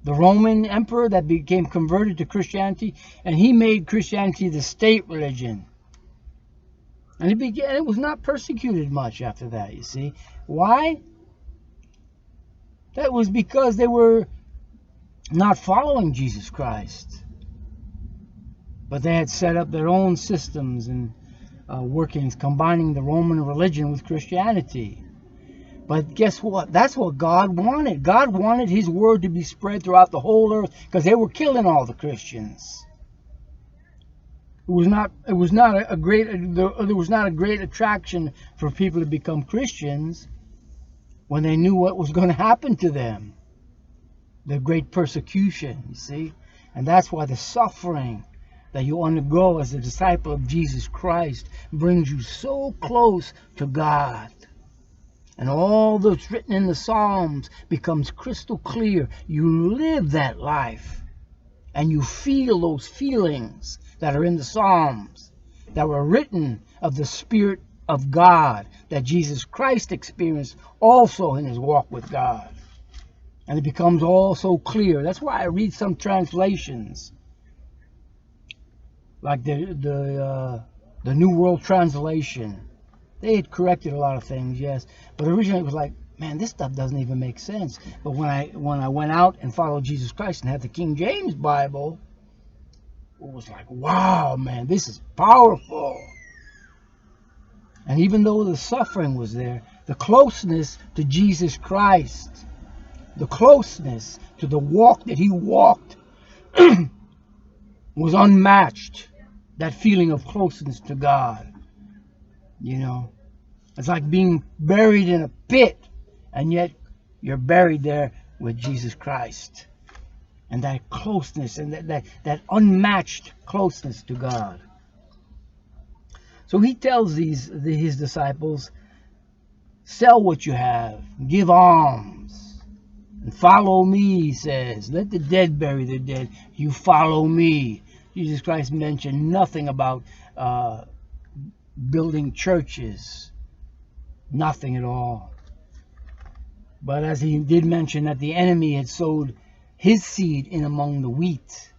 the Roman emperor that became converted to Christianity, and he made Christianity the state religion. And it was not persecuted much after that, you see. Why? That was because they were not following Jesus Christ. But they had set up their own systems and workings, combining the Roman religion with Christianity. But guess what? That's what God wanted. God wanted his word to be spread throughout the whole earth because they were killing all the Christians. There was not a great attraction for people to become Christians when they knew what was going to happen to them. The great persecution, you see. And that's why the suffering that you undergo as a disciple of Jesus Christ brings you so close to God. And all that's written in the Psalms becomes crystal clear. You live that life. And you feel those feelings that are in the Psalms that were written of the Spirit of God that Jesus Christ experienced also in his walk with God. And it becomes all so clear. That's why I read some translations, like the New World Translation. They had corrected a lot of things, yes, but originally it was like, man, this stuff doesn't even make sense. But when I went out and followed Jesus Christ and had the King James Bible, it was like, wow, man, this is powerful. And even though the suffering was there, the closeness to Jesus Christ, the closeness to the walk that he walked was unmatched. That feeling of closeness to God, you know. It's like being buried in a pit, and yet you're buried there with Jesus Christ. And that closeness and that unmatched closeness to God. So he tells his disciples, sell what you have, give alms, and follow me, he says. Let the dead bury their dead. You follow me. Jesus Christ mentioned nothing about building churches. Nothing at all. But as he did mention that the enemy had sowed his seed in among the wheat,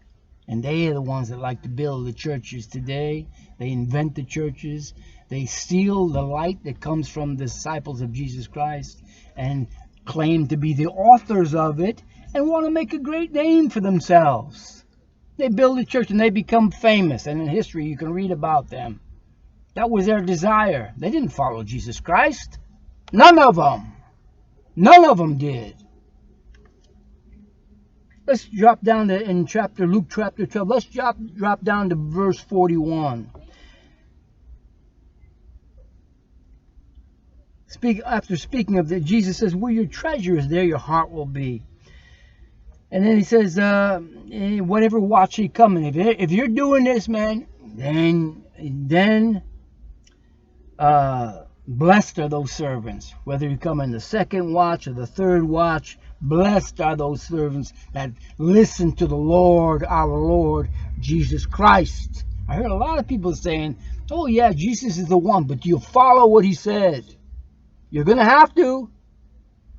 and they are the ones that like to build the churches today. They invent the churches. They steal the light that comes from the disciples of Jesus Christ and claim to be the authors of it and want to make a great name for themselves. They build a church and they become famous, and in history you can read about them. That was their desire. They didn't follow Jesus Christ. None of them. None of them did. Let's drop down to Luke chapter 12. Let's drop down to verse 41. After speaking of that, Jesus says, where your treasure is, there your heart will be. And then he says, whatever watch ye coming. If you're doing this, man, then blessed are those servants. Whether you come in the second watch or the third watch, blessed are those servants that listen to the Lord, our Lord, Jesus Christ. I heard a lot of people saying, oh yeah, Jesus is the one, but do you follow what he said? You're going to have to.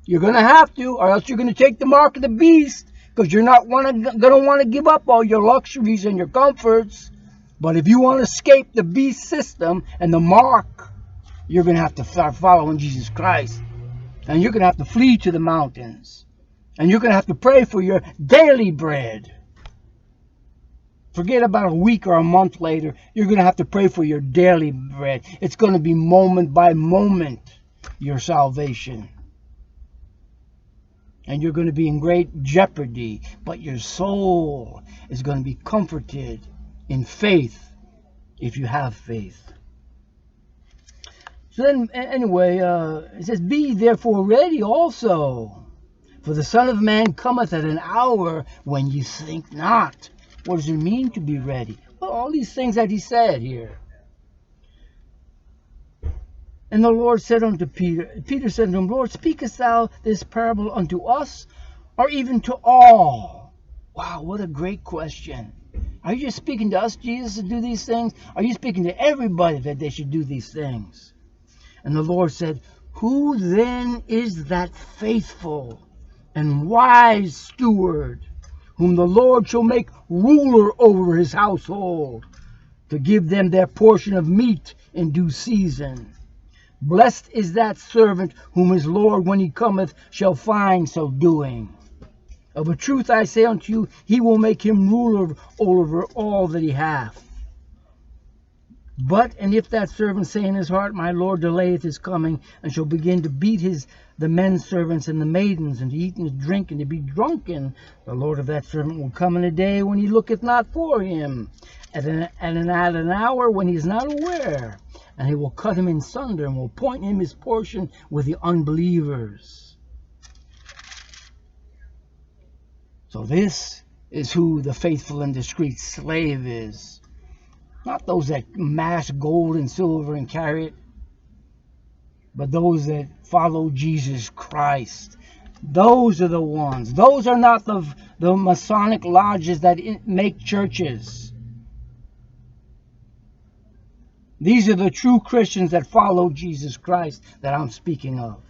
You're going to have to, or else you're going to take the mark of the beast, because you're not going to want to give up all your luxuries and your comforts. But if you want to escape the beast system and the mark, you're going to have to start following Jesus Christ. And you're going to have to flee to the mountains. And you're going to have to pray for your daily bread. Forget about a week or a month later. You're going to have to pray for your daily bread. It's going to be moment by moment, your salvation. And you're going to be in great jeopardy. But your soul is going to be comforted in faith if you have faith. So then, anyway, it says, be therefore ready also, for the Son of Man cometh at an hour when you think not. What does it mean to be ready? Well, all these things that he said here. And the Lord said unto Peter, Peter said unto him, Lord, speakest thou this parable unto us, or even to all? Wow, what a great question. Are you just speaking to us, Jesus, to do these things? Are you speaking to everybody that they should do these things? And the Lord said, who then is that faithful and wise steward, whom the Lord shall make ruler over his household, to give them their portion of meat in due season. Blessed is that servant whom his Lord, when he cometh, shall find so doing. Of a truth I say unto you, he will make him ruler over all that he hath. And if that servant say in his heart, my Lord delayeth his coming, and shall begin to beat the men servants and the maidens, and to eat and to drink, and to be drunken, the Lord of that servant will come in a day when he looketh not for him, at an hour when he is not aware, and he will cut him in sunder, and will appoint him his portion with the unbelievers. So this is who the faithful and discreet slave is. Not those that mass gold and silver and carry it, but those that follow Jesus Christ. Those are the ones. Those are not the Masonic lodges that make churches. These are the true Christians that follow Jesus Christ that I'm speaking of.